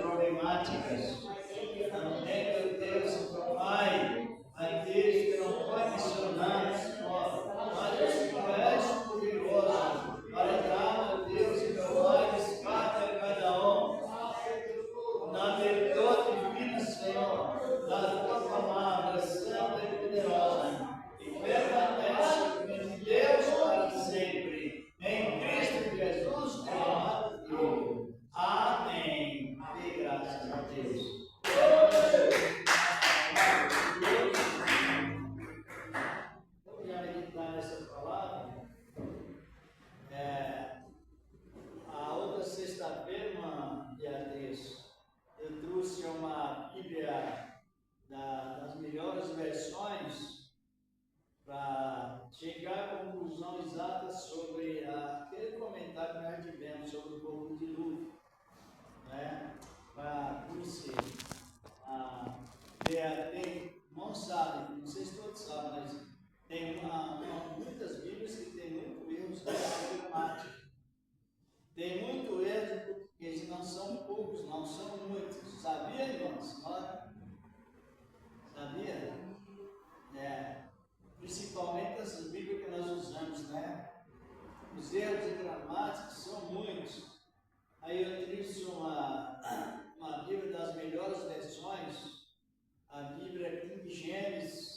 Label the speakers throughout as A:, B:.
A: problemáticas. Amém, meu Deus, meu Pai, aqueles que não condicionados, mas o Senhor és poderoso para dar, meu Deus e meu Pai, escape a cada um na virtude divina, Senhor, da tua palavra santa e poderosa, e permanece em Deus para sempre, em Cristo Jesus, teu amado Filho. Amém. E graças a Deus. Vamos já meditar nessa palavra. A outra sexta-feira, irmã Beatriz, eu trouxe uma Bíblia das melhores versões para chegar à conclusão exata sobre aquele comentário que nós tivemos sobre o povo de Luto, né? Para conhecer. Não sabe, não sei se todos sabem, mas tem muitas Bíblias que tem muito erros de gramática. Tem muito erro de português, não são poucos, não são muitos. Sabia, irmãos? Sabia? Principalmente essas Bíblias que nós usamos, né? Os erros de gramática são muitos. Aí eu trouxe uma Bíblia das melhores versões, a Bíblia King James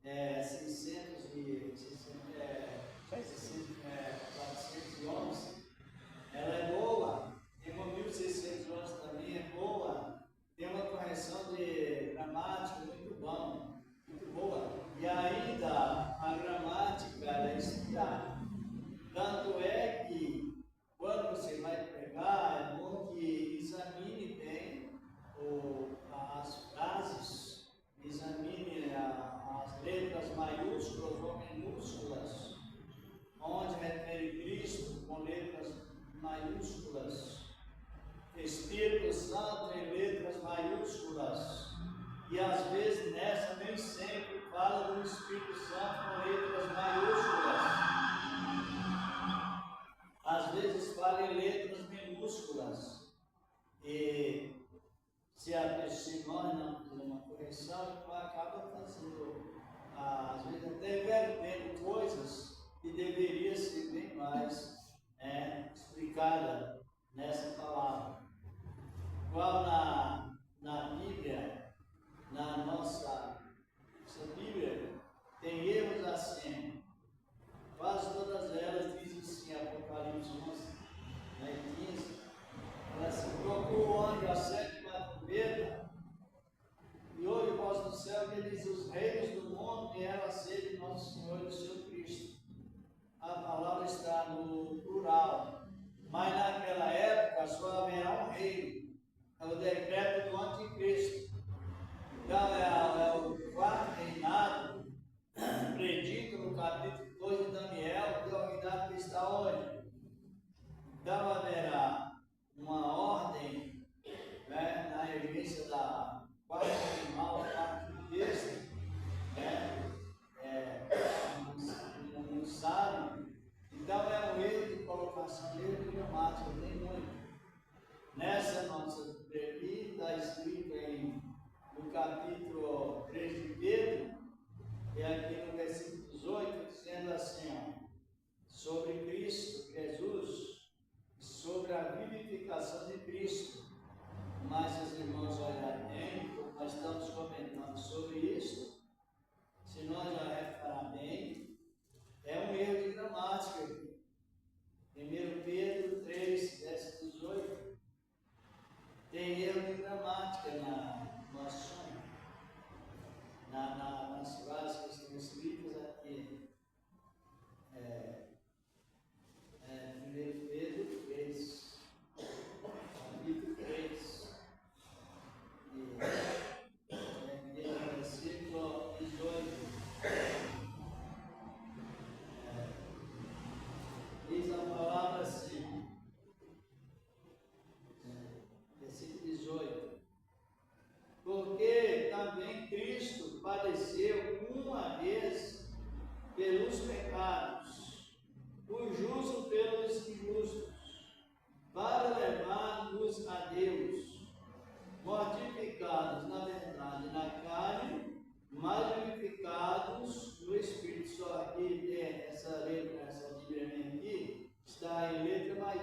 A: 411. Ela é boa. Tem uma 1611 também, é boa. Tem uma correção de gramática muito bom, muito boa. E ainda a gramática é inspirada. Tanto é que quando você vai pregar, é bom que examine bem as frases, examine as letras maiúsculas ou minúsculas, onde refere Cristo com letras maiúsculas, Espírito Santo em letras maiúsculas, e às vezes nessa nem sempre fala do Espírito Santo com letras maiúsculas. Às vezes fala em letras minúsculas, e se nós não fizermos uma correção, acaba fazendo, às vezes até vertendo coisas que deveria ser bem mais explicada nessa palavra. Igual na Bíblia, na nossa Bíblia, tem erros assim. Quase todas elas dizem assim, Apocalipse 11, 15, ela se trocou o anjo a sétima trombeta, e hoje o voz do céu que diz: os reinos do mundo vieram a ser de nosso Senhor e do seu Cristo. A palavra está no plural, mas naquela época só haverá um reino. É o decreto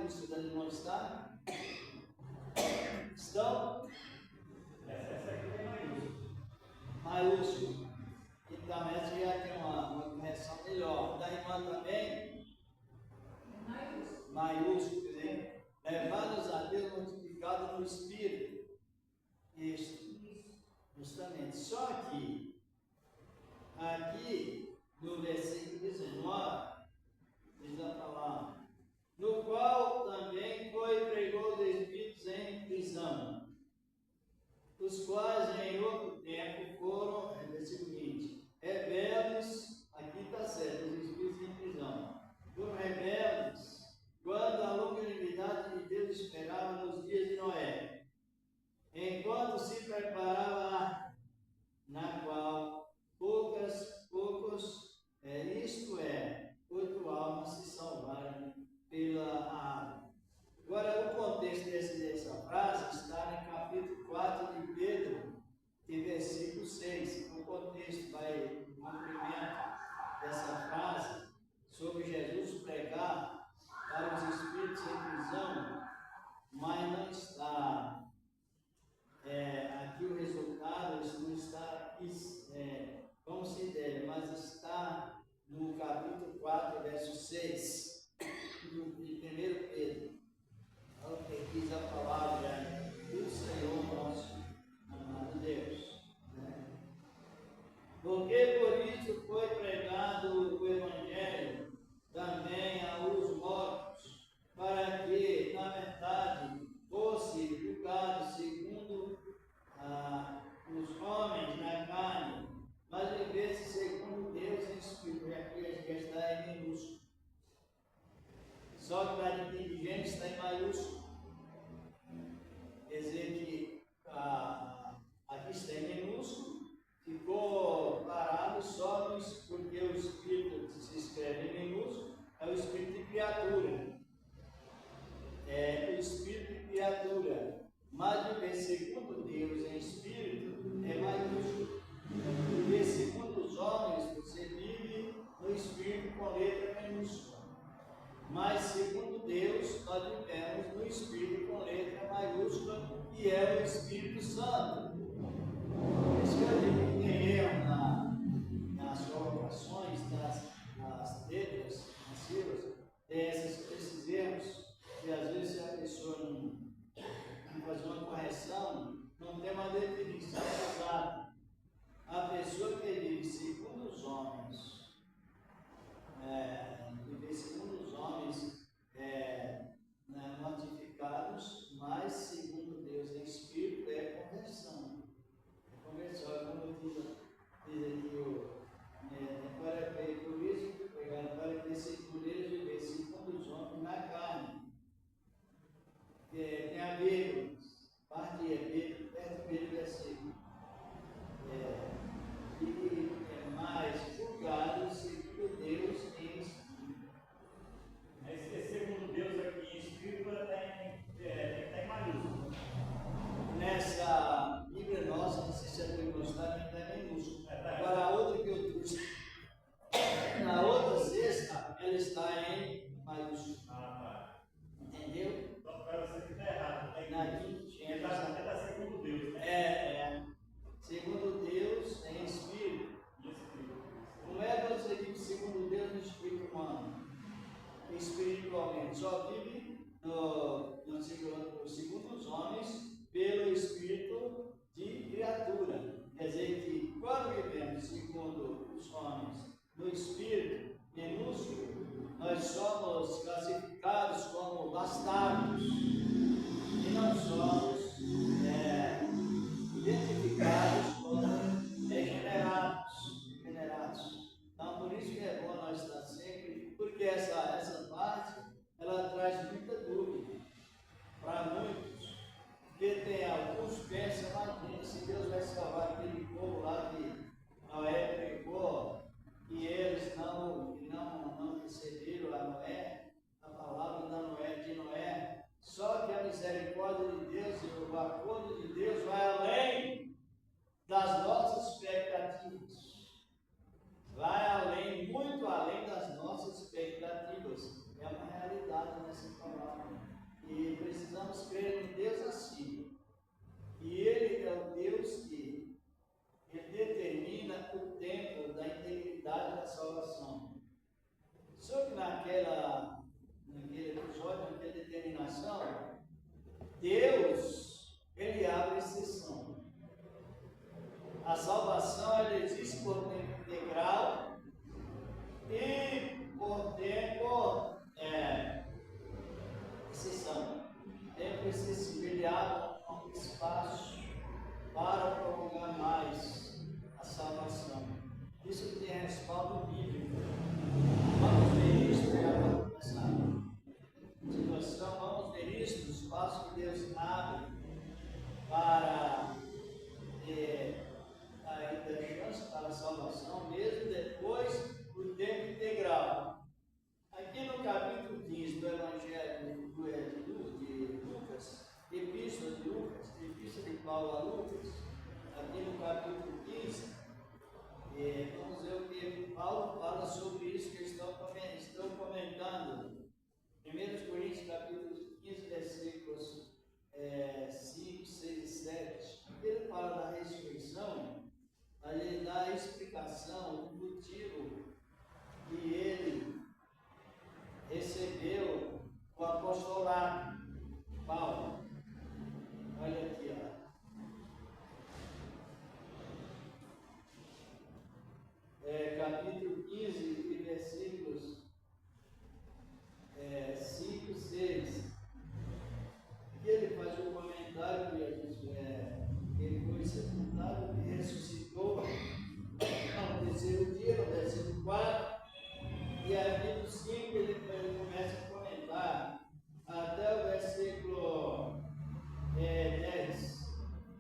A: maiúscula, ele não está? Estão?
B: Essa aqui é maiúscula.
A: Maiúsculo. Então, essa já tem uma correção melhor. Da irmã também? Maiúsculo. Quer dizer, levados a Deus, multiplicado no Espírito. Isso. Justamente. Só que, aqui, no versículo 19, diz a palavra, no qual também foi pregou os espíritos em prisão, os quais em outro tempo foram, versículo 20, rebeldes, aqui está certo, os espíritos em prisão, foram rebeldes, quando a longanimidade de Deus esperava nos dias de Noé, enquanto se preparava a arca, na qual poucos, isto é, 8 almas se salvaram pela água. Agora, o contexto dessa frase está no capítulo 4 de Pedro, de versículo 6. O contexto vai no cumprimento dessa frase sobre Jesus pregar para os espíritos em prisão, mas não está aqui o resultado, isso não está como se deve, mas está no capítulo 4, verso 6 de 1 Pedro. Olha o que diz a palavra do Senhor nosso amado Deus. Porque por isso foi pregado o Evangelho também aos mortos, para que, na verdade, fosse julgado segundo os homens na carne, mas vivesse segundo Deus em espírito. E aqui já está em minúsculo. Só que para inteligente está em maiúsculo. Quer dizer que aqui está em minúsculo, ficou parado só porque o espírito se escreve em minúsculo, é o espírito de criatura. É o espírito de criatura. Mas viver segundo Deus em espírito é maiúsculo. Viver segundo os homens, você vive no espírito com letra minúscula. Mas segundo Deus, nós vivemos no Espírito com letra maiúscula, que é o Espírito Santo. Por isso que eu digo que tem erro nas colocações, nas letras, nas sílabas, tem esses erros, que às vezes se a pessoa não fazer uma correção, não tem uma definição exata. A pessoa que vive segundo os homens, viver segundo os homens mortificados, mas segundo Deus em espírito é conversão. É conversão, como diz aqui por isso, para que segundo eles viver segundo os homens na carne. Tem a ver, parte de Pedro, perto do versículo. E mais julgado segundo Deus em espírito.
B: Esse segundo Deus aqui em espírito tem maiúsculo.
A: Nessa Bíblia nossa, não sei se é do gostar, está em minúsculo. Agora a outra que eu trouxe, na outra sexta, ela está em maiúsculo. Entendeu?
B: Então, para você que está errado,
A: Na quinta,
B: ele está segundo Deus, né?
A: segundo Deus em espírito. Não é você vive segundo Deus no espírito humano, espiritualmente, só vive segundo os homens pelo espírito de criatura. Quer dizer que quando vivemos segundo os homens no espírito minúsculo, nós somos classificados como bastardos e não somos identificados como regenerados. Então, por isso que é bom nós estar sempre, porque essa parte, ela traz muita dúvida para muitos, porque tem alguns que pensam, imagina, se Deus vai salvar aquele povo lá que Noé pregou, e eles não receberam a Noé, a palavra de Noé, só que a misericórdia de Deus e o acordo de Deus vai além das nossas expectativas. Vai além, muito além das nossas expectativas. É uma realidade nessa palavra. Deus, Ele abre exceção. A salvação, ela existe por tempo integral e por tempo exceção. Tempo excessivo, Ele abre um espaço para prolongar mais a salvação. Isso tem respaldo bíblico. Vamos ver isso para começar. Situação, vamos ver isso, o espaço que Deus abre para a chance para a salvação, mesmo depois do tempo integral. Aqui no capítulo 15 do Evangelho de Lucas, Epístola de Lucas, Epístola de Paulo a Lucas, aqui no capítulo 15, vamos ver o que Paulo fala sobre isso que estão comentando. 1 Coríntios capítulo 15, versículos 5, 6 e 7. Ele fala da ressurreição, mas ele dá a explicação do motivo que ele recebeu o apostolado. Paulo, olha aqui, ó. Capítulo 15 e versículos 5, 6. E ele faz um comentário que ele foi sepultado e ressuscitou no terceiro dia, no versículo 4. E aí no 5 ele começa a comentar até o versículo 10,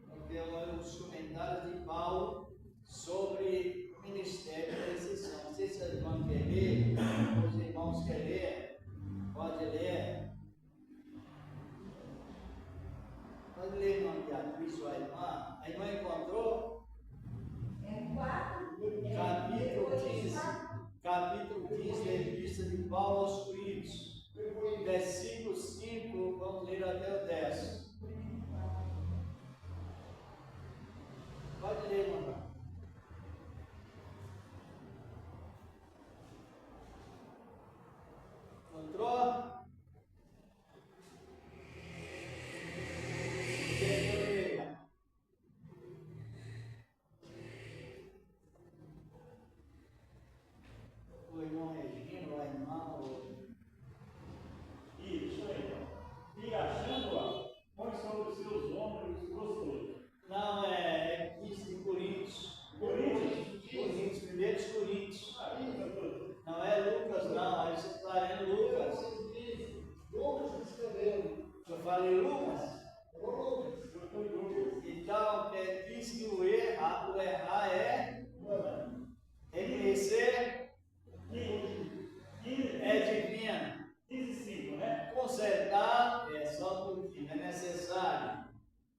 A: porque é os comentários de Paulo sobre o ministério da exceção. Não sei se os irmãos querem ler, os irmãos querem ler, pode ler. Pode ler, irmão Beatriz, a irmã. A irmã encontrou? Capítulo 15 da Epístola de Paulo aos Coríntios, versículo 5, vamos ler até o 10. Pode ler, irmão. Encontrou? O irmão Regino, a irmã,
B: Isso aí. E achando-a, põe sobre os seus ombros gostoso.
A: não, é 15 de Coríntios. Coríntios, 1 Coríntios. Não é Lucas, não. Aí você está lendo Lucas. Lucas escreveu. Eu falei Lucas? Então, diz que o errar é reconhecer é divino.
B: 15:5, né?
A: Consertar é só por fim, é necessário.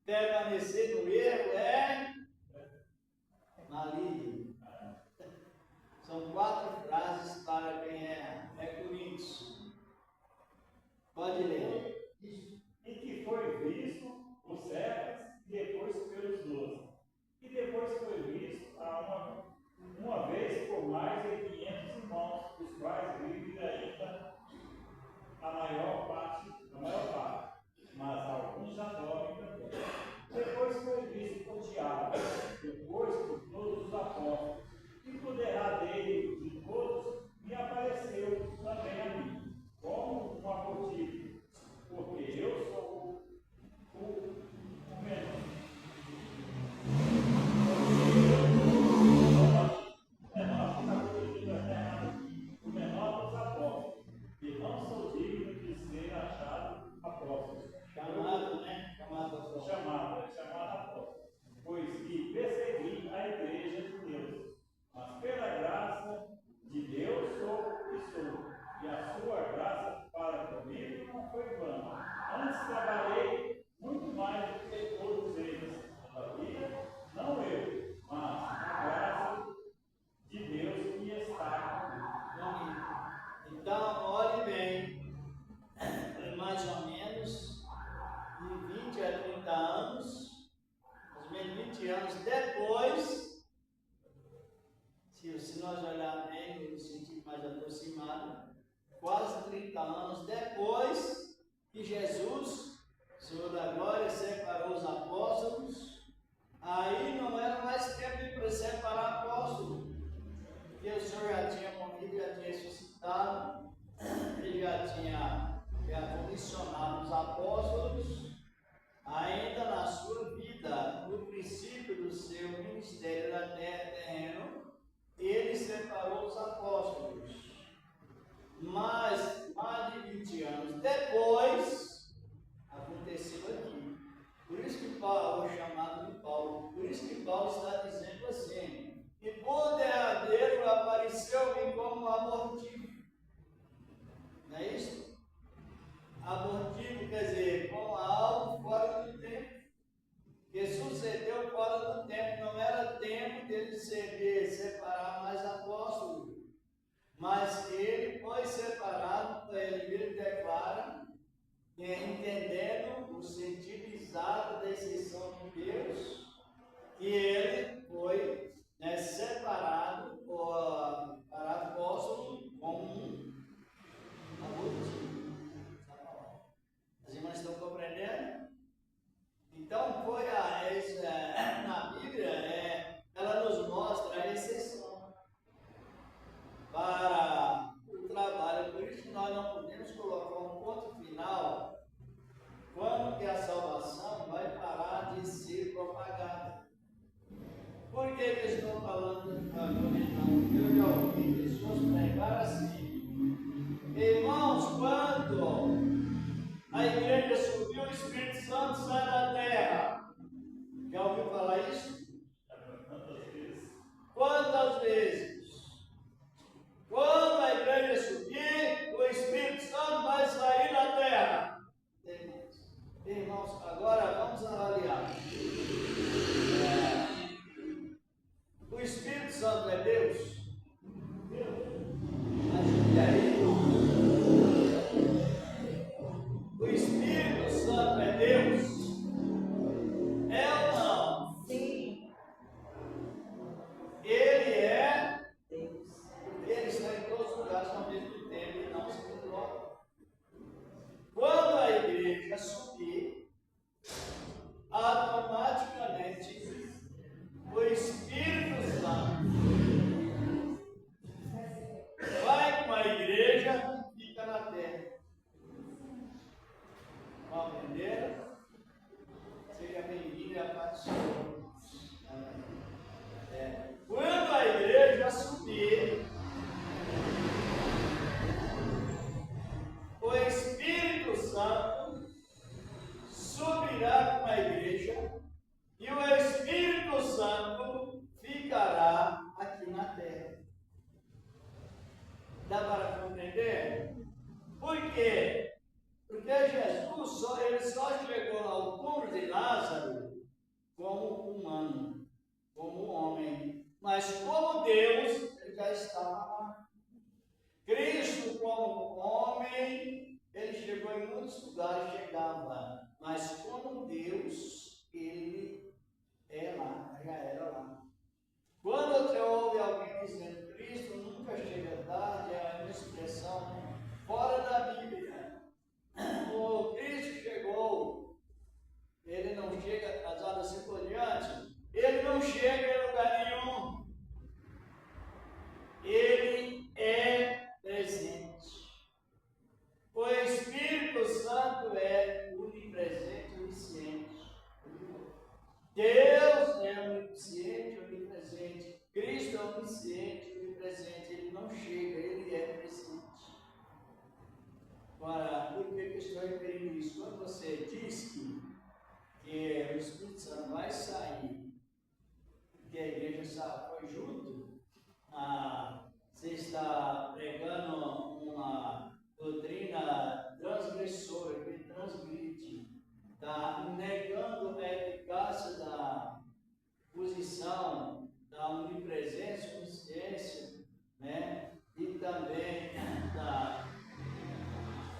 A: Permanecer no erro é maligno. São 4 frases para quem é Coríntios. Pode ler.
B: E que foi visto por servas e depois pelos 12. E depois foi visto uma vez por mais de 500 irmãos, os quais vivem ainda a maior parte, mas alguns já dormem também. Depois foi visto por Tiago, depois por todos os apóstolos, e por derradeiro de todos me apareceu também a mim, como um apóstolo.
A: motivo, quer dizer, com algo fora do tempo. Que sucedeu fora do tempo, não era tempo dele separar mais apóstolos. Mas ele foi separado, ele mesmo declara, entendendo o sentido exato da exceção de Deus, que ele foi separado para apóstolo como um adulto. As irmãs estão compreendendo? Então, foi na Bíblia, ela nos mostra a exceção para o trabalho. Por isso que nós não podemos colocar um ponto final quando que a salvação vai parar de ser propagada. Por que eu estou falando comentando? Eu já ouvi pessoas pregar assim. Irmãos, quando a igreja subiu, o Espírito Santo sai da terra. Já ouviu falar isso? Quantas vezes? Quando a igreja subir, o Espírito Santo vai sair da terra. Irmãos, agora vamos avaliar. O Espírito Santo é Deus? Ajude aí. O Espírito Santo é Deus? É ou não?
C: Sim.
A: Ele é Deus. Ele está em todos os lugares ao mesmo tempo e não se desloca. Quando a igreja subir, automaticamente o Espírito Santo vai com a igreja e fica na terra. Compreenderam? Seja bem-vindo à paz do Senhor. Quando a igreja subir, o Espírito Santo subirá com a igreja e o Espírito Santo ficará aqui na terra. Dá para compreender? Por quê? Porque Jesus ele só chegou ao túmulo de Lázaro como humano, como homem. Mas como Deus, ele já estava lá. Cristo, como homem, ele chegou em muitos lugares, chegava. Mas como Deus, ele é lá, já era lá. Quando você ouve alguém dizendo Cristo nunca chega tarde, é uma expressão fora da Bíblia. O Cristo chegou, ele não chega atrasado assim por diante, ele não chega em lugar nenhum, ele é presente. O Espírito Santo é onipresente e onisciente. Deus é onisciente e onipresente. Cristo é onisciente e onipresente. Ele não chega, ele é presente. Agora, por que eu estou referindo isso? Quando você diz que o Espírito Santo vai sair, que a igreja foi junto, você está pregando uma doutrina transgressora, que transgride, está negando a eficácia da posição da onipresença, onisciência, né? E também da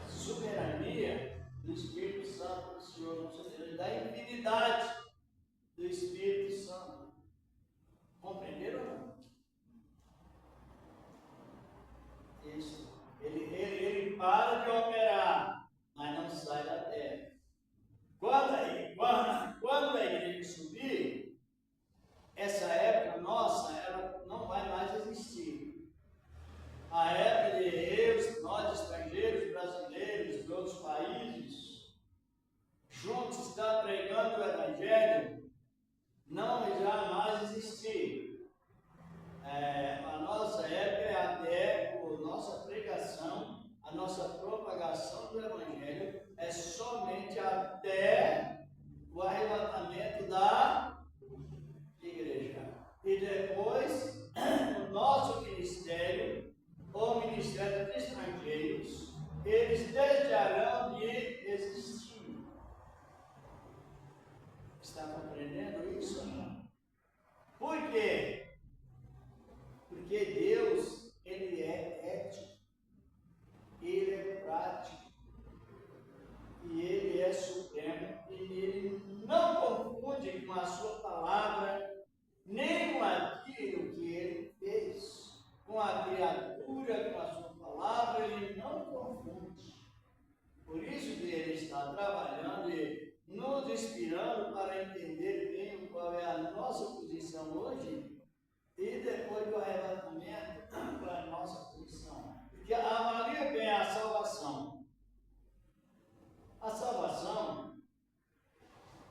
A: soberania do Espírito Santo do Senhor, da infinidade do Espírito Santo. Compreenderam ou não? Isso. Ele para de operar, mas não sai da terra. Quando a igreja subir, essa época nossa, ela não vai mais existir. A época de nós estrangeiros, brasileiros, de outros países, é supremo e ele não confunde com a sua palavra, nem com aquilo que ele fez. Com a criatura, com a sua palavra, ele não confunde. Por isso que ele está trabalhando e nos inspirando para entender bem qual é a nossa posição hoje e depois do arrebatamento, qual é a nossa posição. Porque avalia bem a salvação. A salvação,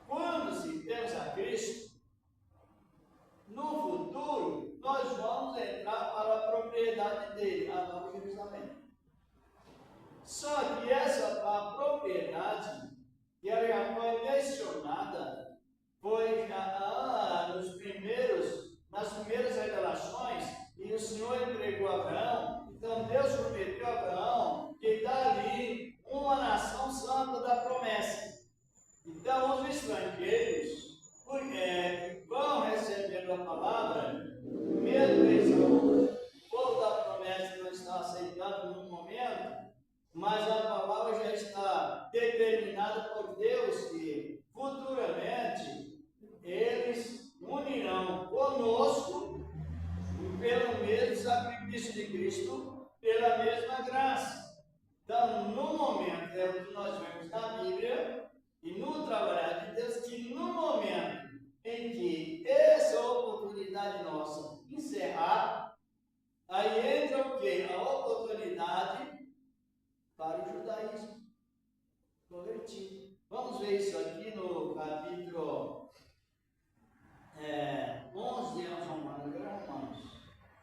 A: quando se pensa a Cristo, no futuro, nós vamos entrar para a propriedade dele, a Nova Jerusalém. Só que a propriedade, que ela já foi mencionada, foi já nas primeiras revelações, e o Senhor entregou a Abraão. Então Deus prometeu a Abraão que dali uma nação santa da promessa. Então os estrangeiros que vão recebendo a palavra, mesmo eles o povo da promessa não está aceitando no momento, mas a palavra já está determinada por Deus que futuramente eles unirão conosco pelo mesmo sacrifício de Cristo, pela mesma graça. Então, no momento, é o que nós vemos na Bíblia e no trabalhar de Deus, que no momento em que essa oportunidade nossa encerrar, aí entra o quê? A oportunidade para o judaísmo convertido. Vamos ver isso aqui no capítulo 11 de Romanos.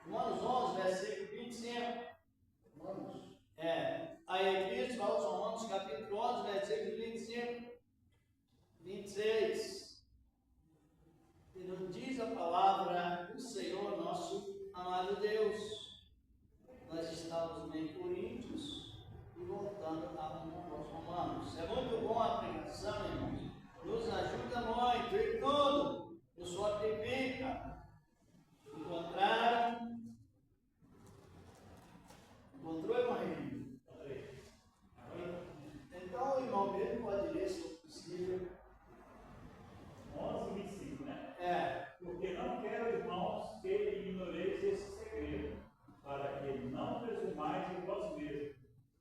A: Romanos 11, versículo 25. A Epístola aos Romanos, capítulo 11, versículo 25, 26. E nos diz a palavra do Senhor, nosso amado Deus. Nós estamos em Coríntios e voltando aos Romanos. É muito bom a pregação, irmãos. Nos ajuda muito e tudo nos fortifica. Encontrou, irmão? Então o irmão mesmo pode ler, se possível.
B: 11:25, né? Porque não quero, irmãos, que ignoreis esse segredo, para que não presumais em vós mesmos,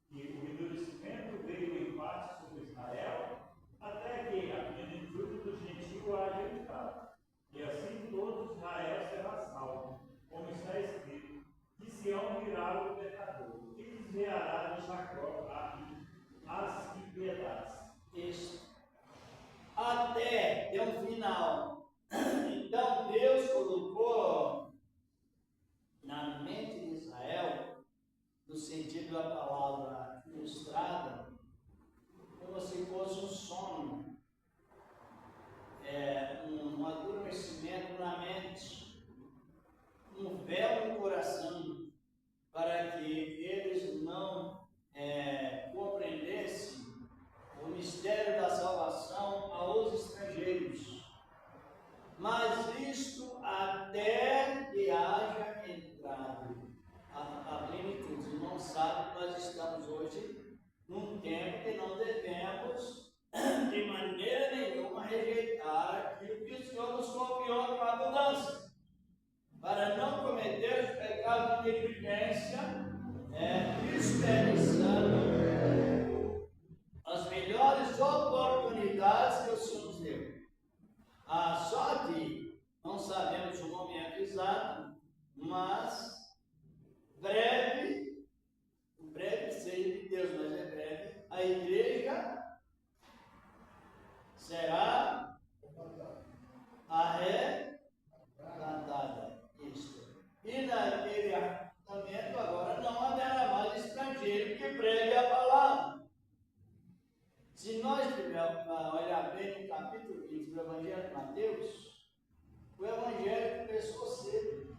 B: que o endurecimento veio em parte sobre Israel, até que a plenitude do gentio haja habitado. E assim todo Israel será salvo, como está escrito: de Sião virá o libertador, e desviará de Jacó as impiedades.
A: Isso. Até ter um final. Então Deus colocou na mente de Israel, no sentido da palavra ilustrada, como se fosse um sono, um adormecimento na mente, um véu no coração, para que eles não compreendessem o mistério da salvação aos estrangeiros. Mas isto até que haja entrado a plenitude. Os irmãos sabem que nós estamos hoje num tempo que não devemos de maneira nenhuma rejeitar aquilo que o Senhor nos confiou com a mudança, para não cometer os pecados de negligência, desperdiçando as melhores oportunidades que o Senhor nos deu. Só que não sabemos o momento exato, mas breve seja de Deus, mas é breve, a igreja será arrebatada. Isto. E naquele arrebatamento agora não haverá mais estrangeiro que pregue a palavra. Se nós tivermos olhar bem no capítulo 20 do Evangelho de Mateus, o Evangelho começou cedo.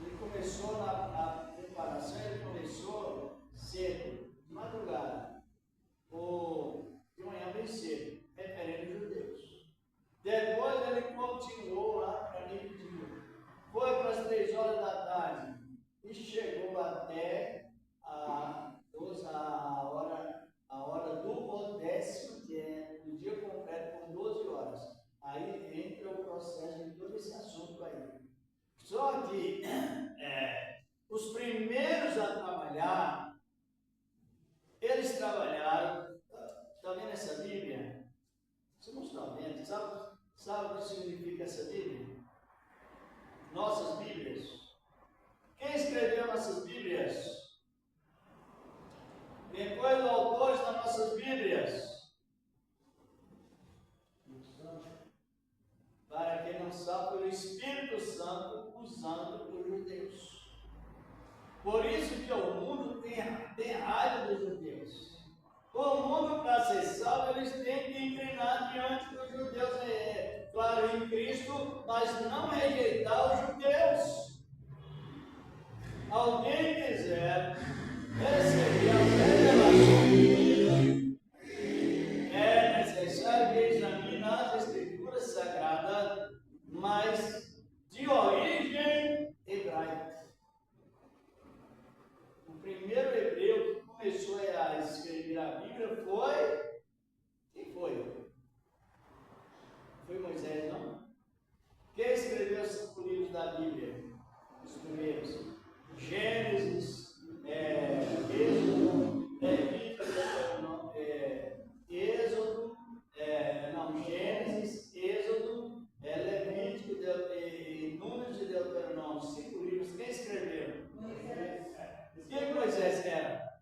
A: Ele começou na preparação, ele começou cedo, de madrugada, ou de manhã bem cedo, referendo aos judeus. Depois ele continuou lá para meio-dia, foi para as 3 horas da tarde e chegou até a hora do 10º aí. Só que os primeiros a trabalhar, eles trabalharam. Está vendo essa Bíblia? Você não está vendo? Sabe o que significa essa Bíblia? Nossas Bíblias. Quem escreveu nossas Bíblias? Quem foi os autores das nossas Bíblias? Para quem não sabe, foi o Espírito Santo usando os judeus. Por isso que o mundo tem raiva dos judeus. O mundo, para ser salvo, eles têm que inclinar diante dos judeus, claro, em Cristo, mas não rejeitar os judeus. Alguém quiser receber a revelação divina, é necessário que examine as Escrituras Sagradas, mas de origem hebraica. O primeiro hebreu que começou a escrever a Bíblia foi... Quem foi? Foi Moisés, não? Quem escreveu os 5 livros da Bíblia? Os primeiros. Gênesis, Êxodo, Gênesis, Êxodo, Levítico, Números e Deuteronômio, 5 livros. Quem escreveu? Quem Moisés era?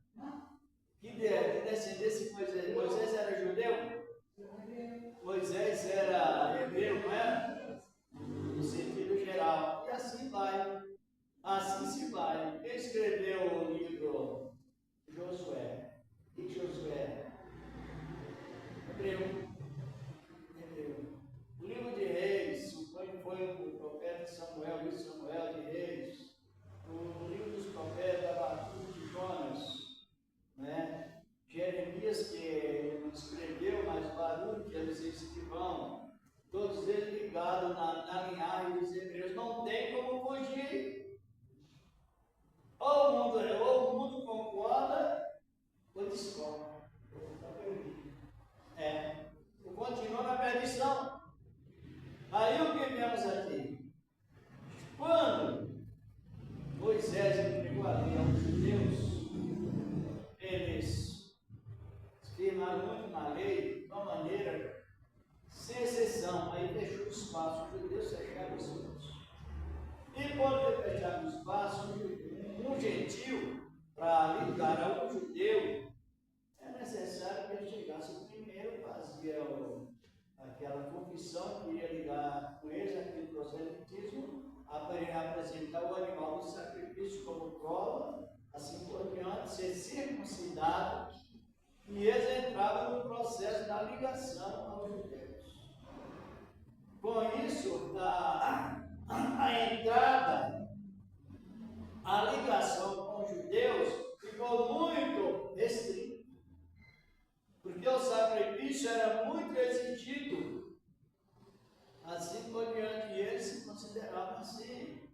A: Que descendência de Moisés? Moisés era judeu? Moisés era hebreu, não era? No sentido geral. E assim vai. Assim se vai. Quem escreveu o livro? Josué. E Josué? Hebreu. O livro de Reis foi o profeta Samuel e Samuel de Reis. O livro dos profetas Abacuque de Jonas, né? Jeremias, que não escreveu, mas Baruque, eles escrivão. Todos eles ligados na linhagem dos hebreus. Não tem como fugir. Ou o mundo concorda, ou discorda. Está perdido. Ou continua na perdição. Aí o que vemos aqui? Quando Moisés entregou a lei aos judeus, eles firmaram muito na lei, de uma maneira sem exceção. Aí fechou o espaço, os judeus fecharam os outros. E por ter fechado o espaço, um gentil, para ligar a um judeu, é necessário que ele chegasse primeiro, fazia aquela confissão que iria ligar com eles, aquele proselitismo, apresentar o animal do sacrifício como prova, assim por diante, ser circuncidado, e eles entravam no processo da ligação aos judeus. Com isso, a entrada, a ligação com os judeus ficou muito restrita, porque o sacrifício era muito exigido, assim por diante, e eles se consideravam assim.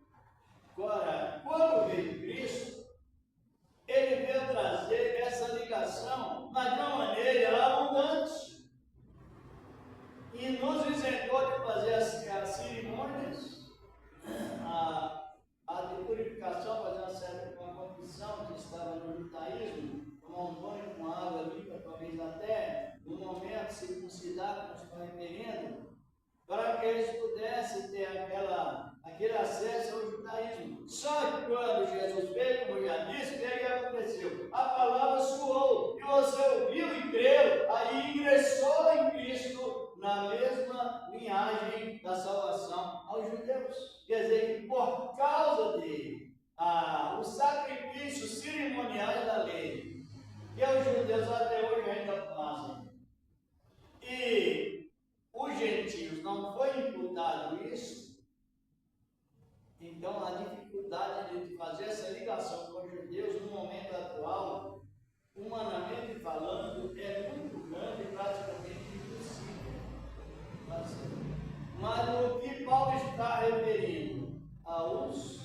A: Agora, quando veio Cristo, ele veio trazer essa ligação, mas de uma maneira abundante, e nos isentou de fazer as cerimônias, a de purificação, fazer uma confissão que estava no judaísmo, tomar um banho com água limpa, talvez até, no momento, circuncidar, como estão referindo, para que eles pudessem ter aquele acesso ao judaísmo. Só que quando Jesus veio, como já disse, o que aconteceu? A palavra soou, e você ouviu e creu, aí ingressou em Cristo na mesma linhagem da salvação aos judeus. Quer dizer que por causa de os sacrifícios cerimoniais da lei, que os judeus até hoje ainda fazem, e os gentios não foi imputado isso, então a dificuldade de fazer essa ligação com os judeus no momento atual, humanamente falando, é muito grande e praticamente impossível fazer. Mas o que Paulo está referindo aos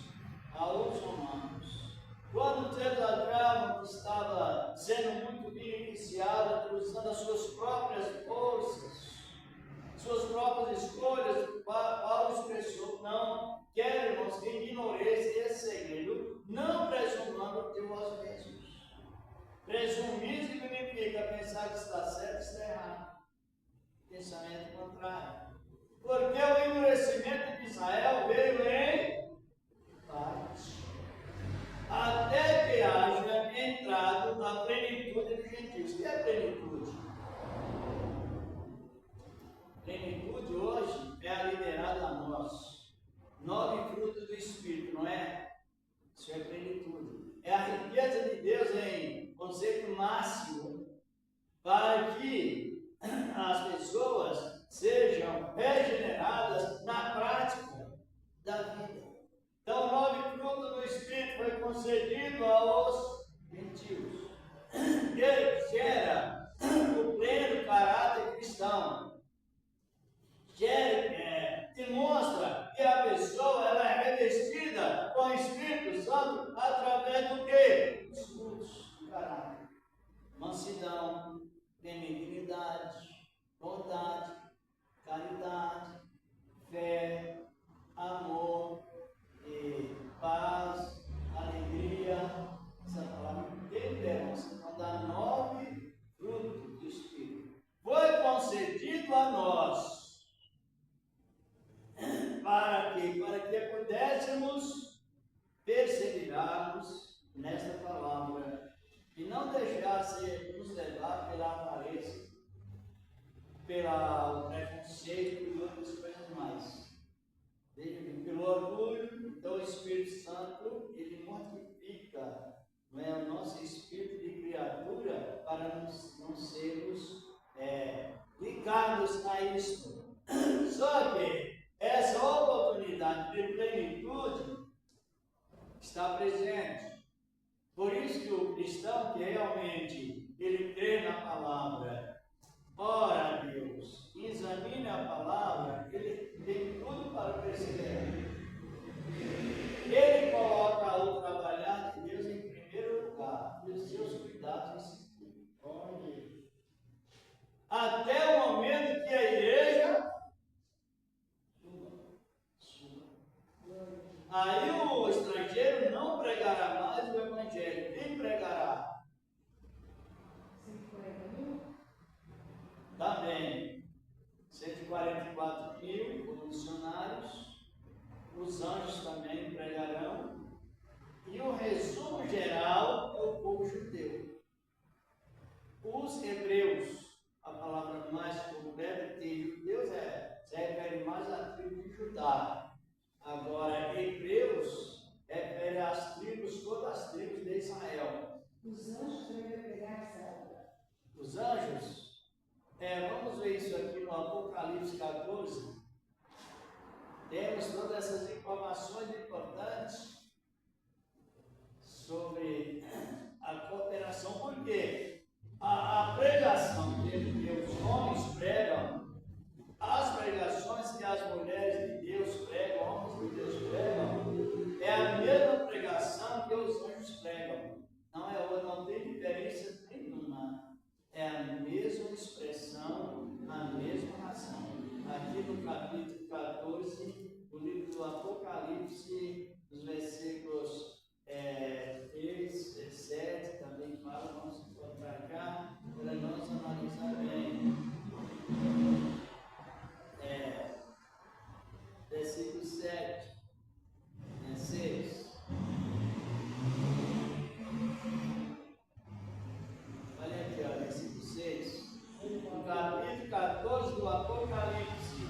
A: romanos, quando eles achavam que estava sendo muito beneficiado presumir significa pensar que está certo e está errado. Pensamento contrário. Porque o endurecimento de Israel veio em parte, até que haja entrado a plenitude dos gentios. O que é plenitude? Plenitude hoje é a liderada a nós. 9 frutos do Espírito, não é? Isso é plenitude. É a riqueza de Deus em conceito máximo para que as pessoas sejam regeneradas na prática da vida. Então, 9 frutos do Espírito foi concedido aos gentios. Ele gera o pleno caráter cristão. Demonstra que a pessoa ela é revestida com o Espírito Santo através do quê? Dos frutos do caráter. Mansidão, benignidade, bondade, caridade, fé, amor, paz, alegria, essa palavra temperança. Então dá 9 frutos do Espírito. Foi concedido a nós. Para que pudéssemos perseverarmos nesta palavra e não deixasse nos levar pela aparência, pelo preconceito e outras coisas mais. Pelo orgulho. Então o Espírito Santo, ele mortifica, não é, o nosso espírito de criatura para não sermos ligados a isto. Só que essa oportunidade de plenitude está presente. Por isso que o cristão que realmente ele crê na palavra, ora a Deus, examine a palavra, ele tem tudo para perceber. Ele coloca o trabalhar de Deus em primeiro lugar e os seus cuidados em segundo. Até o momento que a igreja aí o estrangeiro não pregará mais o Evangelho. Quem pregará? Também 144 mil missionários. Os anjos também pregarão. E o resumo geral é o povo judeu. Os hebreus, a palavra mais completa que judeus se refere mais à tribo de Judá. Agora, hebreus refere às tribos, todas as tribos de Israel.
C: Os anjos devem pregar essa.
A: Os anjos, vamos ver isso aqui no Apocalipse 14. Temos todas essas informações importantes sobre a cooperação, porque a pregação que os homens pregam, as pregações que as mulheres de Deus pregam, homens de Deus pregam, é a mesma pregação que os anjos pregam. Não tem diferença nenhuma. É a mesma expressão, a mesma razão. Aqui no capítulo 14 do livro do Apocalipse, nos versículos 3, 7, também fala, vamos encontrar cá, para nós analisar bem. Versículo 7, 6. Olha aqui, ó, versículo 6. No capítulo 14 do Apocalipse,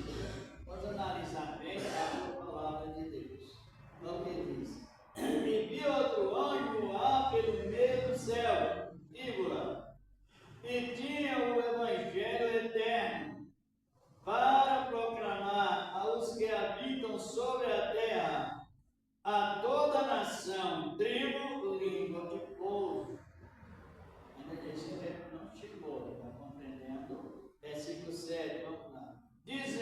A: vamos analisar bem a palavra de Deus. Olha o que ele diz. E vi outro anjo voar pelo meio do céu, vírgula, e tinha o Evangelho eterno para proclamar aos que habitam sobre a terra, a toda nação, tribo, língua e povo. Ainda esse não chegou, está compreendendo? Versículo 7, vamos lá. Diz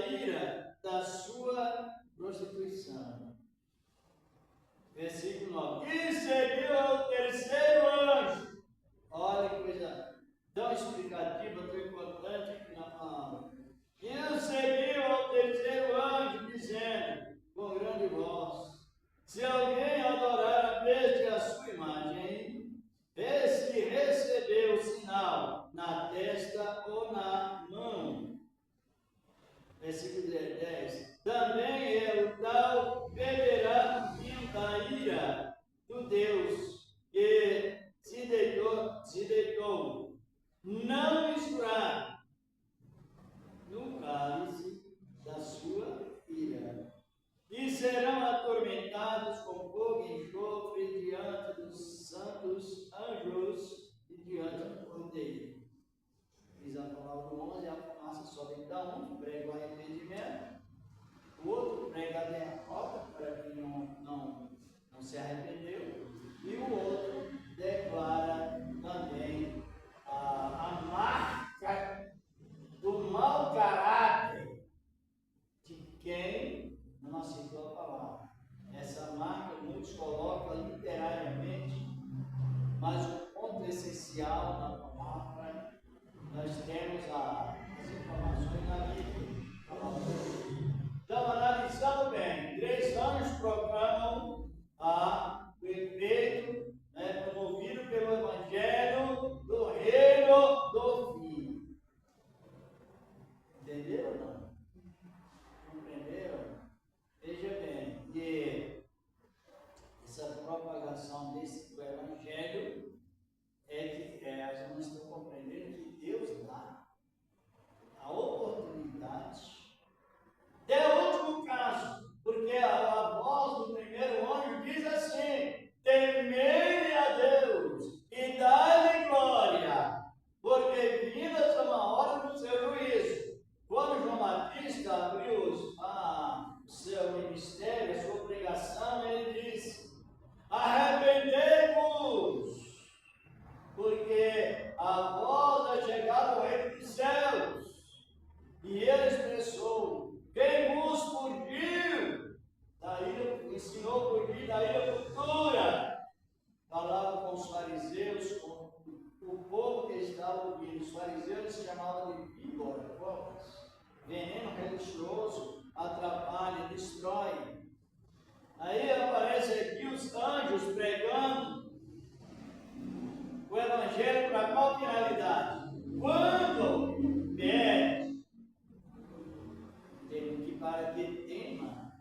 A: ira da sua prostituição. Versículo 9. E seguiu o terceiro anjo. Olha que coisa tão explicativa, tão importante aqui na palavra. E seguiu ao terceiro anjo, dizendo, com grande voz: se alguém adorar a besta e a sua imagem, esse recebeu o sinal na testa ou na mão. Versículo 10. Também ele tal beberá do vinho da ira do Deus que se deitou. Não misturar no cálice da sua ira. E serão atormentados com fogo e enxofre diante dos santos anjos e diante do Cordeiro. Diz a palavra do 11, a fumaça sobe da um, prega o arrependimento, o outro prega a derrota para quem não se arrependeu, e o outro declara também a marca do mau caráter de quem não aceitou a palavra. Essa marca muitos colocam literariamente, mas o ponto essencial na palavra, nós temos as informações na Bíblia. Então, analisando bem, 3 anjos proclamam o efeito promovido pelo Evangelho do reino do Filho. Entenderam ou não? Compreenderam? Veja bem, que essa propagação do Evangelho as irmãs estão compreendendo que Deus dá a oportunidade. Até o último caso, porque a voz do primeiro anjo diz assim: temei a Deus e dai-lhe glória, porque vindas são a hora do seu juízo. Quando João Batista abriu o seu ministério, a sua pregação, ele disse: arrependei-vos, porque a voz é chegada ao reino dos céus. E ele expressou: quem vos fugiu da ira, ensinou a fugir da ira futura. Falava com os fariseus, com o povo que estava ouvindo. Os fariseus se chamavam de víbora, cobras. Veneno religioso, atrapalha, destrói. Aí aparece aqui os anjos pregando o Evangelho para qual finalidade? Quando pede, que para que tema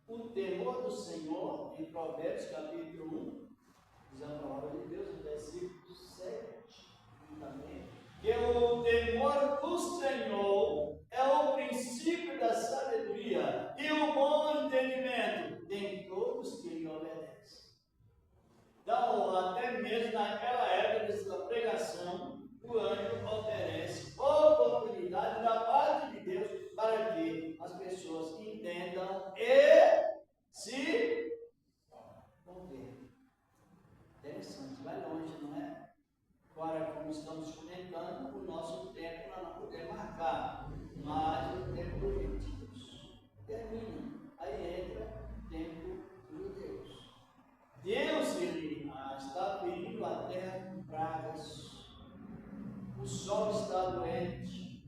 A: o temor do Senhor, em Provérbios capítulo 1, diz a palavra de Deus, no versículo 7, também, que o temor do Senhor é o princípio da sabedoria e o bom entendimento em todos que lhe obedecem. Então, até mesmo naquela época dessa pregação, o anjo oferece oportunidade da parte de Deus para que as pessoas entendam e se convertam. Interessante, vai longe, não é? Agora, como estamos comentando, o nosso tempo nós não podemos marcar, mas o tempo dos gentios termina. Aí entra o tempo dos judeus. Deus, ele está ferindo a terra com pragas, o sol está doente,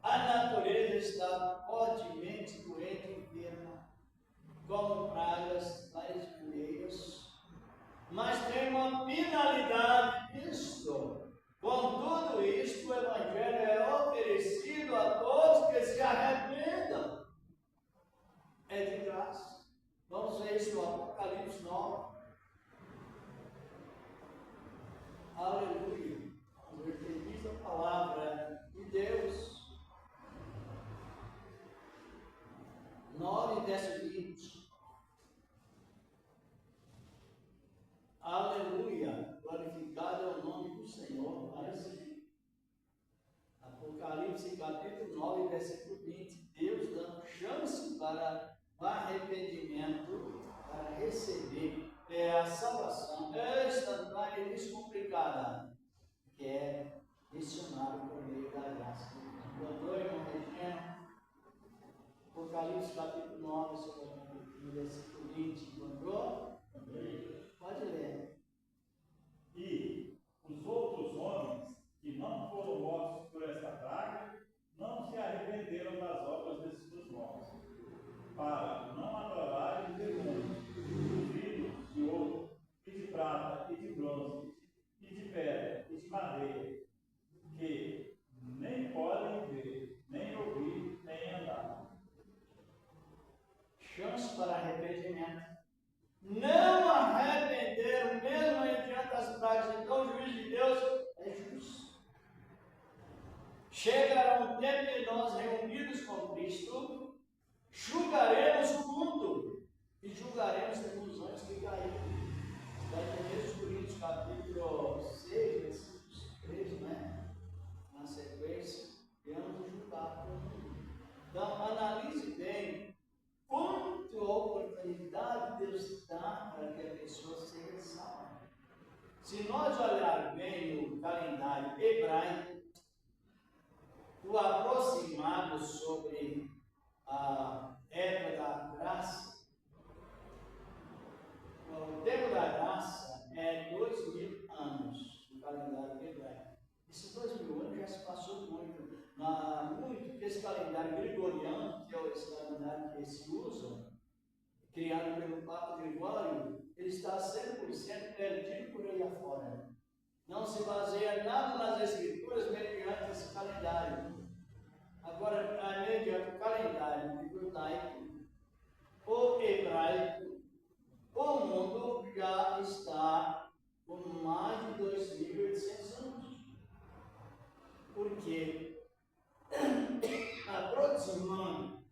A: a natureza está fortemente doente e enferma, como pragas nas primeiras. Mas tem uma finalidade nisto. Com tudo isto, o Evangelho é oferecido a todos que se arrependam. É de graça. Vamos ver isso no Apocalipse 9. Aleluia. Vamos ver o que diz a palavra de Deus. 9, verso 20. Aleluia, glorificado é o nome do Senhor. Apocalipse capítulo 9, versículo 20. Deus dando chance para o arrependimento, para receber a salvação instantânea e descomplicada, que é missionário por meio da graça. Boa noite, irmão Regina.
B: para não adorarem demônios, ídolos de ouro, e de prata, e de bronze, e de pedra, e de madeira, que nem podem ver, nem ouvir, nem andar.
A: Chance para arrependimento. Não arrependeram mesmo diante das pragas, então o juízo de Deus é justo. Chegará um tempo que nós, reunidos com Cristo, julgaremos o mundo e julgaremos também os anjos que caíram. Está em 1 Coríntios capítulo 6, versículos 3, né? Na sequência, vamos julgar o mundo. Então, analise bem quanto oportunidade Deus dá para que a pessoa seja salva. Se nós olharmos bem no calendário hebraico, o aproximado sobre a época da graça, o tempo da graça é 2000 anos no calendário hebraico. Esses 2000 anos já se passou muito. Porque esse calendário gregoriano, que é esse calendário que se usa, criado pelo Papa Gregório, ele está 100% perdido por aí afora. Não se baseia nada nas escrituras mediante esse calendário. Agora, mediante o calendário judaico ou hebraico, o mundo já está com mais de 2.800 anos. Porque aproximando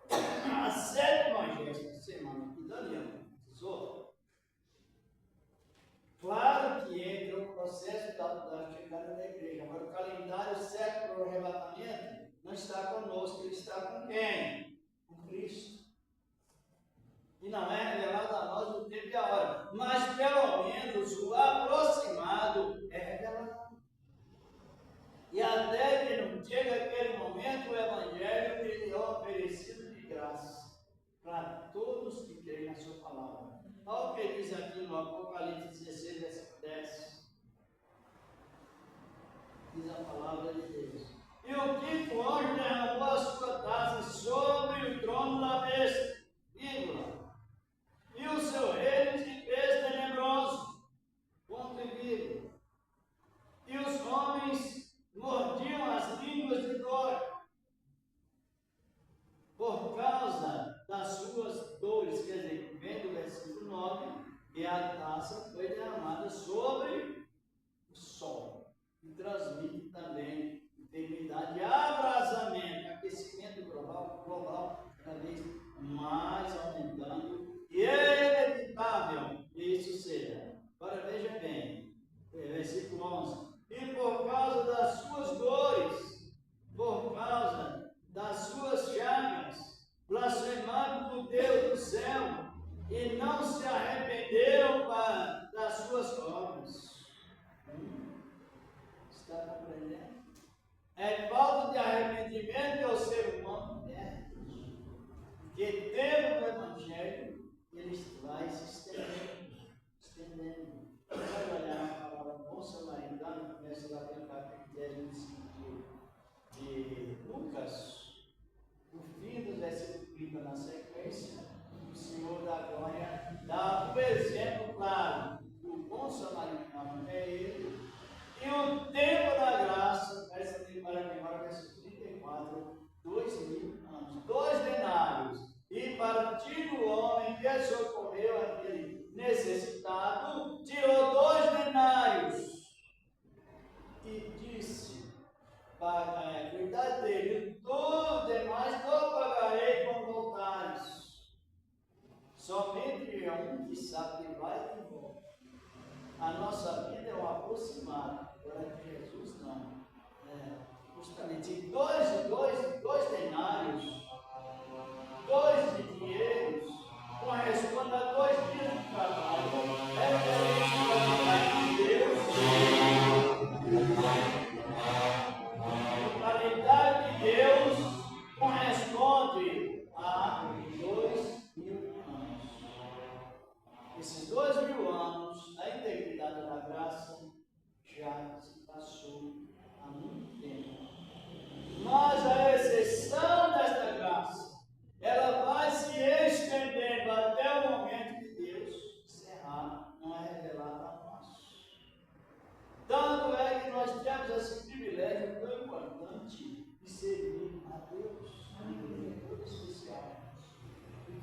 A: a 70ª semana que Daniel profetizou, claro que entra o processo da chegada da igreja. Agora, o calendário certo para o arrebatamento não está conosco, ele está com quem? Com Cristo. E não é revelado a nós o tempo e a hora, mas pelo menos o aproximado é revelado. E até que não chega aquele momento, o Evangelho ele é oferecido de graça para todos que creem na sua palavra. Olha o que diz aqui no Apocalipse 16, versículo 10. Diz a palavra de Deus. E o quinto anjo derramou a sua taça sobre o trono da besta, vírgula, e o seu reino de pés tenebroso, ponto e vírgula. E os homens mordiam as línguas de dor por causa das suas dores. Quer dizer, vem do versículo 9, e a taça foi derramada sobre o sol, e transmite também enfermidade, abrasamento, aquecimento global cada vez mais aumentando, e é inevitável isso seja. Agora veja bem, versículo 11. E por causa das suas dores, por causa das suas chagas, blasfemaram do Deus do céu e não se arrependeram das suas obras. Está compreendendo? É falta de arrependimento que o ser humano perde. Porque tendo o Evangelho, ele vai se estendendo. Vai olhar a palavra bom samaritano, começa lá pelo capítulo 10, 25 de Lucas, o fim do versículo 30 na sequência, o Senhor da glória dá um exemplo claro. O bom samaritano é ele, e o tempo da graça, essa temporada agora, versículo 34, 2000 anos, 2 denários. E partindo o homem que socorreu aquele necessitado, tirou 2 denários e disse: cuidado dele, tudo demais eu pagarei quando voltares.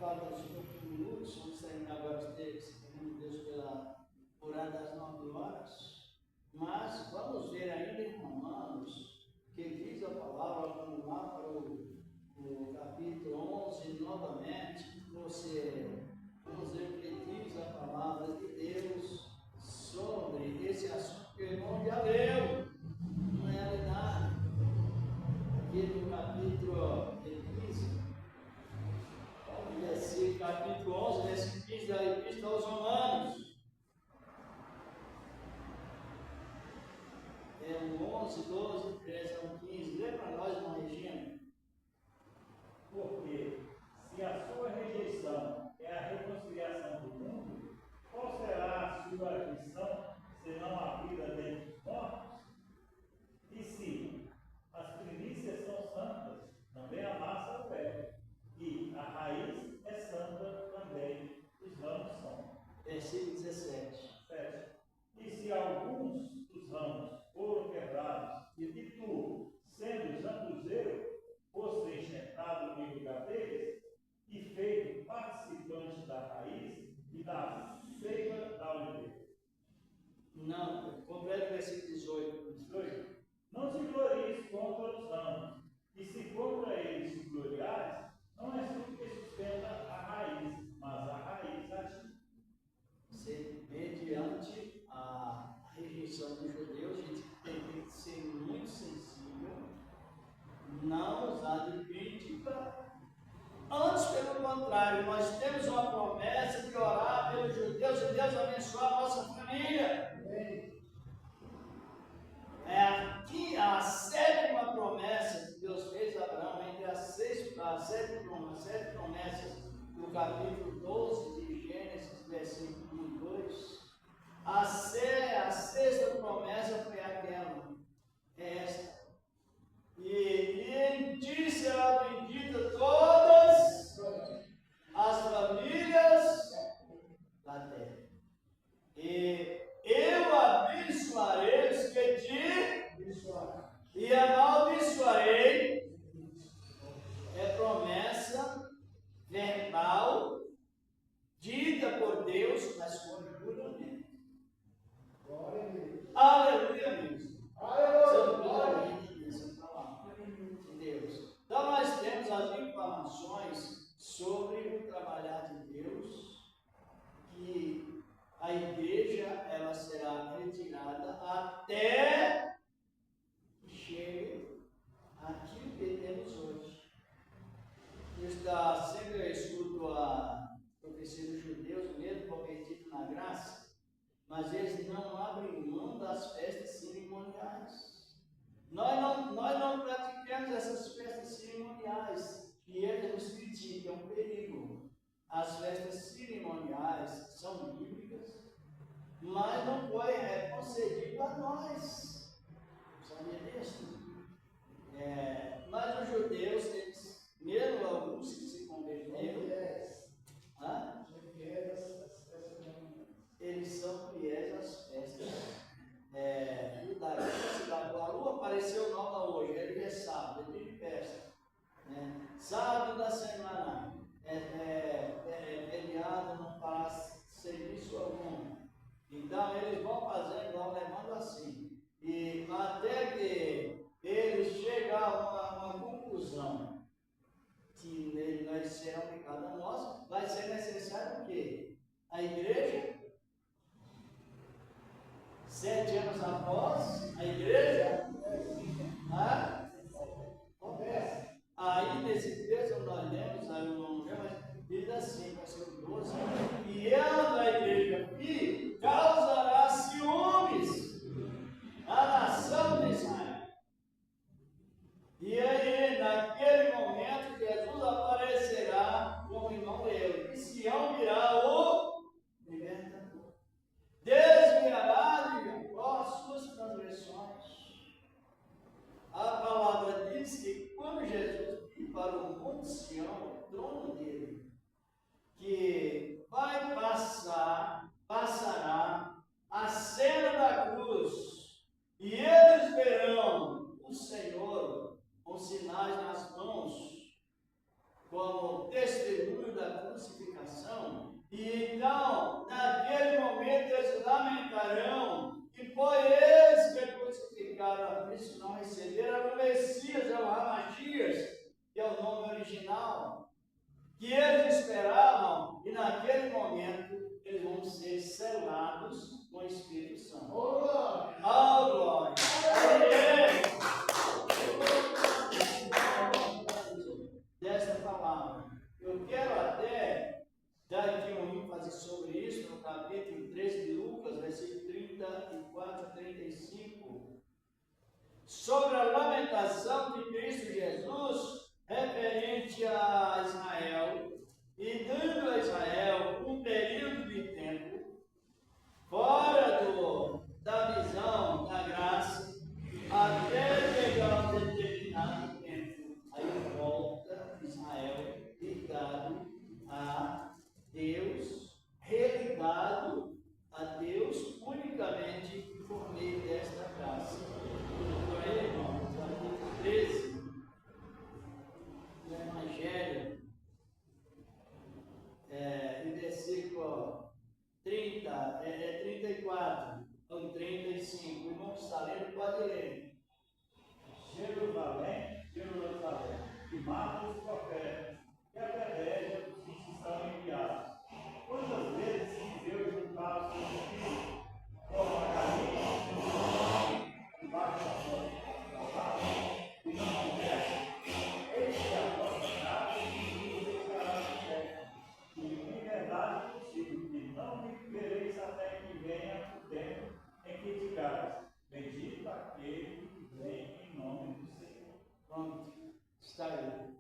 A: falta de 5 minutos, vamos terminar agora os textos, Deus por hora das 9 horas. Mas vamos ver ainda em Romanos, que diz a palavra, vamos lá para o capítulo 11 novamente, vamos ver o que diz a palavra de Deus sobre esse assunto que o irmão já leu, na realidade. Aqui no capítulo 15, capítulo 11, versículo 15 da Epístola aos Romanos. É o 11, 12, 13 ao 15. Lê para nós, irmão Regina.
B: Porque se a sua rejeição é a reconciliação do mundo, qual será a sua missão, senão a vida dentre os mortos? E se as primícias são santas, também a massa o é, e a raiz é santa, também os ramos são.
A: Versículo 17.
B: 7. E se alguns dos ramos foram quebrados, e que tu, sendo zambuzeiro, fosse enxertado no lugar deles, e feito participante da raiz e da seiva da oliveira.
A: Não, completa o versículo 18.
B: 18. Não te glories contra os ramos, e se contra eles te gloriares, não és tu que sustenta a raiz, mas a raiz a ti.
A: Mediante a rejeição dos judeus, a gente tem que ser muito sensível, não usar de crítica. Antes, pelo contrário, nós temos uma promessa de orar pelos judeus e Deus abençoar a nossa família. É aqui a 7ª promessa que Deus fez a Abraão, entre as 7 promessas do capítulo 12 de Gênesis, versículo 1 e 2. A 6ª promessa foi aquela, esta. E em ti será bendita todas as famílias da terra. E eu abençoarei os que te e amaldiçoarei. É promessa verbal, dita por Deus, mas com juramento. Aleluia, mesmo. Aleluia. De Deus. Então nós temos as informações sobre o trabalhar de Deus, que a igreja ela será retirada até que chegue aquilo que temos hoje. Sempre eu escuto a profecia dos judeus, mesmo convertidos na graça, mas eles não abrem mão das festas cerimoniais. Nós não praticamos essas festas cerimoniais e eles nos criticam, é um perigo. As festas cerimoniais são bíblicas, mas não foi concedido a nós. Sabia disso? Mas os judeus, eles, mesmo alguns que se converteram, eles são fiéis às festas judaicas. A lua apareceu nova hoje, ele é sábado, ele festa. Sábado da semana, feriado, não faz serviço algum. Então eles vão fazendo, vão levando assim. E até que eles chegam a uma conclusão que nós serão obrigados a nós, vai ser necessário o quê? A igreja, 7 anos após, a igreja, aí nesse texto nós lemos, aí não mas diz assim, versículo 12, e ela da igreja que causará ciúmes à nação de Israel. E aí, naquele momento, Jesus aparecerá como Emmanuel, e Sião virá o libertador. Desviará de Jacó suas transgressões. A palavra da crucificação. E então, naquele momento, eles lamentarão que foi eles que crucificaram a Cristo, não receberam o Messias, é o Ramachias, que é o nome original, que eles esperavam, e naquele momento eles vão ser selados com o Espírito Santo. Oh, glória! Oh, glória! Desta palavra. Eu quero até dar aqui um ênfase sobre isso no capítulo 13 de Lucas, versículo 34 a 35, sobre a lamentação de Cristo Jesus referente a Israel, e dando a Israel um período de tempo fora da visão da graça, até chegar um determinado tempo. Aí volta Israel ligado a Deus, religado a Deus unicamente por meio desta graça. Por aí, irmão, capítulo 13 do Evangelho, versículo 34 ou 35. O irmão que está lendo pode ler.
B: Jerusalém, Jerusalém, que mata os profetas, que apedreja os que são enviados. Quantas vezes se Deus juntar os seus filhos, como a galinha, debaixo da porta, e não acontece? Eis que a vossa casa e deixará de terra. E em verdade consigo que não me vereis até que venha o tempo em que digares: bendito aquele que vem em nome do Senhor.
A: Pronto, está aí.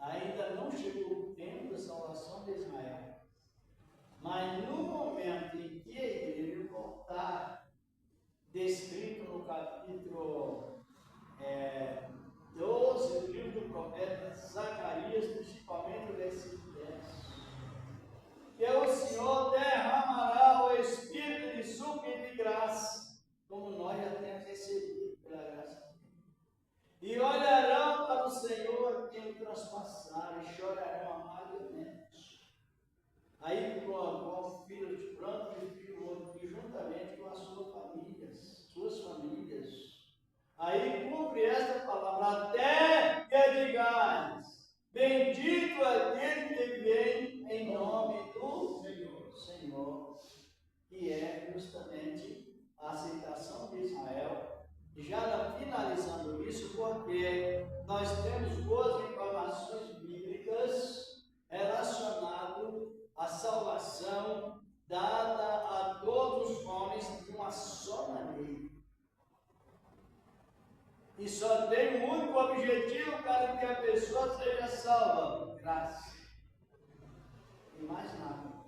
A: Ainda não chegou o tempo da salvação de Israel. Mas no momento em que a igreja voltar, descrito no capítulo 12 do livro do profeta Zacarias, principalmente o versículo 10, que o Senhor derramará o Espírito de súplica e de graça, como nós já temos recebido pela graça. E olharão para o Senhor quem o transpassaram, e chorarão amargamente. Aí, com o filho de pranto e o filho morto, e juntamente com as suas famílias. Aí cumpre esta palavra, até que digais: bendito aquele que vem em nome do Senhor, que é justamente a aceitação de Israel. Já finalizando isso, porque nós temos boas informações bíblicas relacionadas à salvação dada a todos os homens de uma só maneira. E só tem um único objetivo para que a pessoa seja salva: graça. E mais nada.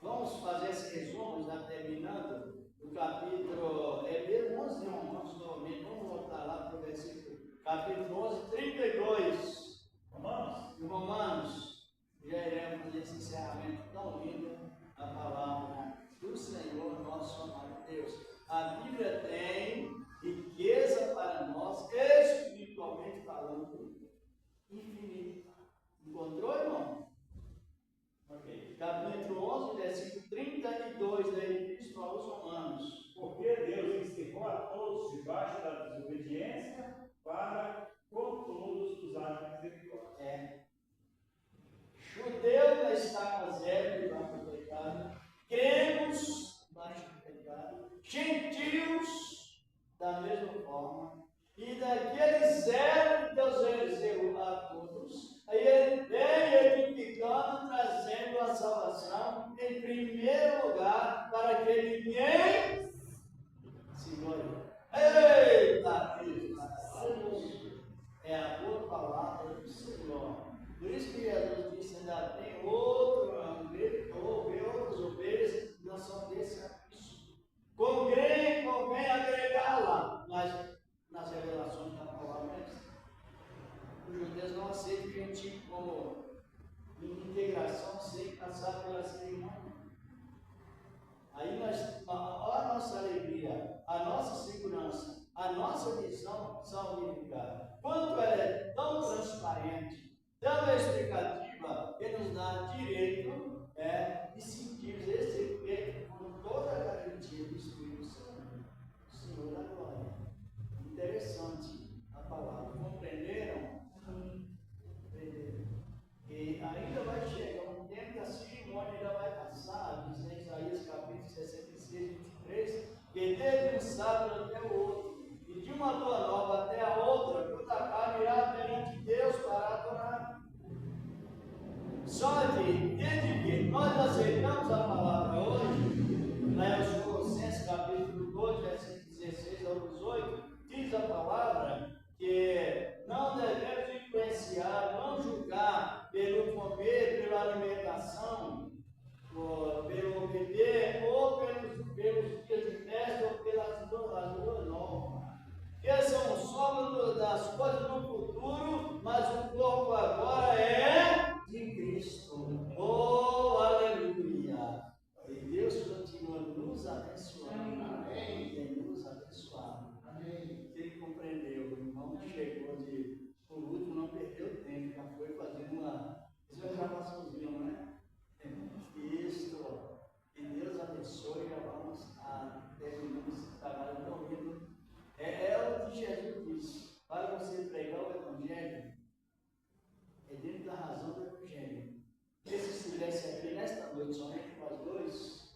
A: Vamos fazer esse resumo, já terminando, do capítulo Hebreus 11, vamos voltar lá para o versículo, capítulo 11, 32. Romanos. Já iremos fazer esse encerramento tão lindo, a palavra do Senhor, nosso amado Deus. A Bíblia tem riqueza para nós, espiritualmente falando, infinita. Encontrou, irmão? Ok. Capítulo 11, versículo 32 da Epístola aos Romanos.
B: Porque Deus encerrou a todos debaixo da desobediência, para com todos usar misericórdia.
A: Judeu na estaca zero debaixo do pecado, cremos debaixo do pecado, gentios da mesma forma, e daquele zero Deus exerceu a todos, aí ele vem edificando, trazendo a salvação em primeiro lugar, para que ninguém se glorie. Eita, Deus! É a boa palavra do Senhor. Por isso que Jesus disse: ainda tem outras ovelhas que não são desse aprisco. Convém agregá-la, mas nas revelações da palavra, os judeus não aceitam gentil como integração sem passar pela cerimônia. Aí a nossa alegria, a nossa segurança, a nossa visão salvificada. Quanto ela é tão transparente, tão explicativa, que nos dá direito de sentir esse peito com toda a garantia do Espírito Santo, o Senhor da glória. Interessante a palavra. Compreenderam? Compreenderam. E ainda vai chegar um tempo que a cerimônia ainda vai passar, diz em Isaías capítulo 66, 23, que desde um sábado até o outro, e de uma lua nova até a outra, toda a carne irá perante Deus para adorar. Só que, desde que nós aceitamos a palavra hoje, lá em Colossenses capítulo 2, versículo 16 ao 18, diz a palavra que não devemos influenciar, não julgar pelo comer, pela alimentação, pelo beber, ou pelos dias de festa, ou pelas luas novas. Que são só das coisas no futuro, mas o corpo agora é de Cristo. Oh, aleluia! E Deus continua nos abençoando. Amém. E nos abençoando. Amém. Quem compreendeu, o irmão chegou por último, não perdeu tempo, já foi fazer uma gravaçãozinha, não é? Isso. E Deus abençoe, já vamos terminar esse trabalho tão lindo. É o que Jesus disse. Para você pregar o Evangelho, é dentro da razão do Evangelho. Esse silêncio aqui, nesta noite, somente nós dois,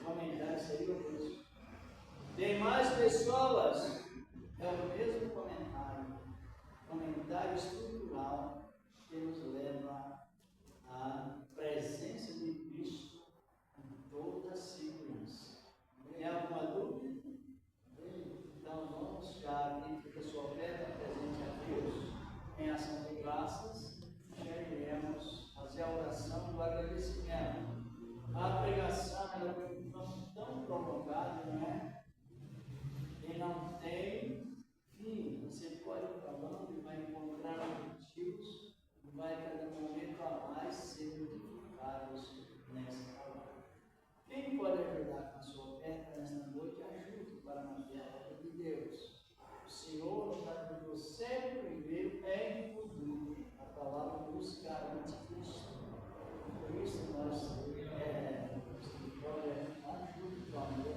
A: comentário seria o mesmo. Tem mais pessoas, é o mesmo comentário. Comentário estrutural que nos leva à presença de Cristo em toda a segurança. Tem alguma dúvida? Então vamos já aqui, porque a sua oferta presente a Deus em ação de graças, já iremos fazer a oração do agradecimento. A pregação ela foi tão prolongada, não é? E não tem fim. Você pode ir falando e vai encontrar objetivos, e vai cada momento a mais ser edificados nessa palavra. Quem pode ajudar com a sua oferta nesta noite, ajude para manter a obra de Deus. O Senhor nos ajudou sempre primeiro em tudo. A palavra nos garante isso. Por isso nós ajude com amor,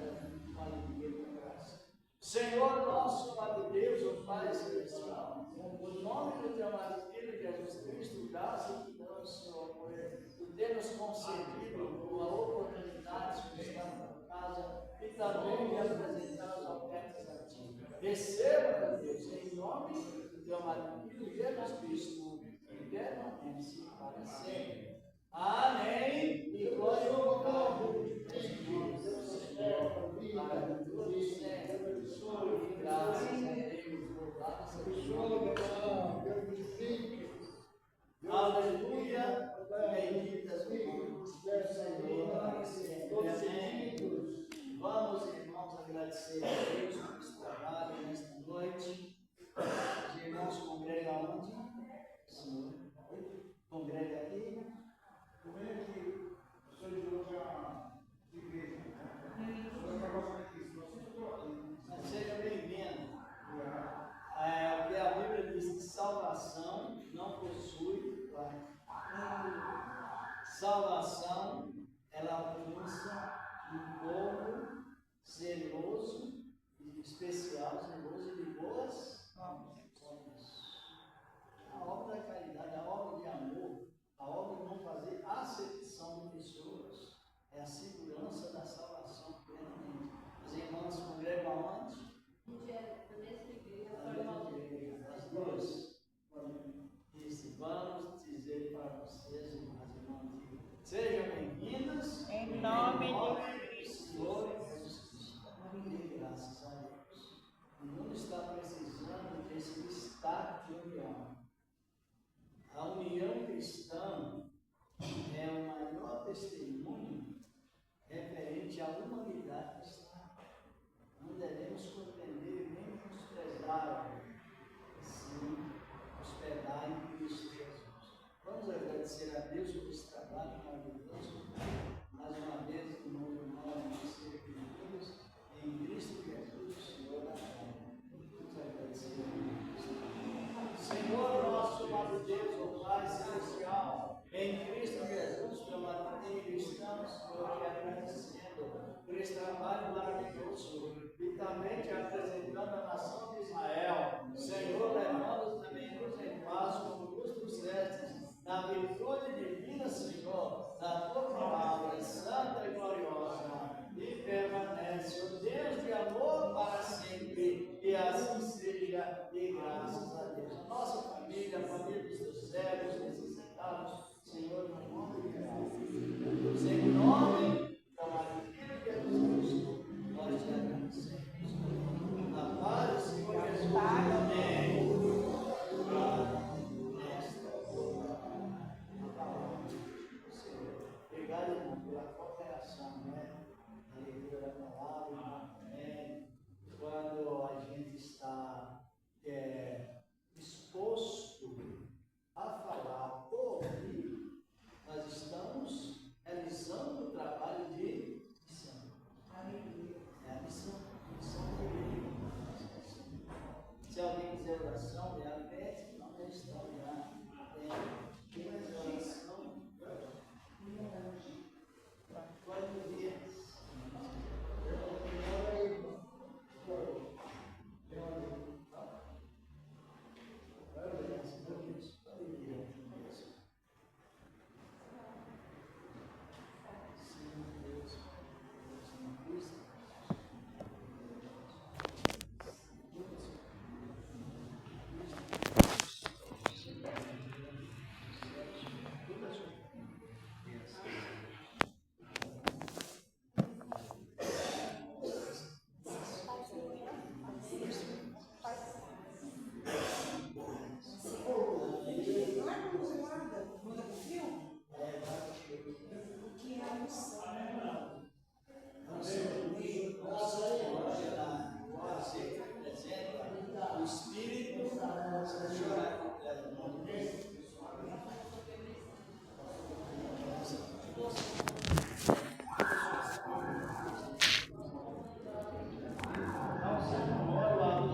A: com alegria e com graça. Senhor nosso, Pai Deus, o Pai Celestial, no nome do teu amado Filho Jesus Cristo, graças te damos, Senhor, por ter nos concedido a oportunidade de estar na casa e também de apresentar as ofertas a ti. Receba, Deus, em nome do teu amado Filho Jesus Cristo, eternamente para sempre. Amém. E glória ao Pai, Deus Senhor, para todos sempre. Graças a Deus, louvado seja o aleluia, benditas o nome do Senhor. Amém. Vamos, irmãos, agradecer a Deus por esse trabalho nesta noite. Os irmãos congregam onde? Senhor, congrega aqui.
D: Como é que o senhor de hoje é a igreja? O senhor está passando aqui, se você estou aqui.
A: Seja bem-vindo. Porque a Bíblia diz que salvação não possui salvação, ela alcança um povo zeloso, especial, zeloso e de boas obras. A obra da caridade, a obra de amor, a obra de não fazer acepção de pessoas, é a segurança da salvação plenamente. Os irmãos congregam aonde? As duas. Isso, vamos dizer para vocês, irmãs e irmãos, sejam bem-vindos
E: em nome
A: do Senhor Jesus Cristo. E graças a Deus. O mundo está precisando desse estado de união. A união cristã é o maior testemunho referente à humanidade cristã. Não devemos compreender nem desprezar, sim, hospedar em Cristo Jesus. Vamos agradecer a Deus por esse trabalho maravilhoso. Mais uma vez, em nome do irmão, ser bem-vindos em Cristo Jesus, Senhor da glória. Vamos agradecer a Deus. Senhor nosso, amado Deus, o Pai Celestial, em Cristo esse trabalho maravilhoso e também te apresentando a nação de Israel. Senhor, levando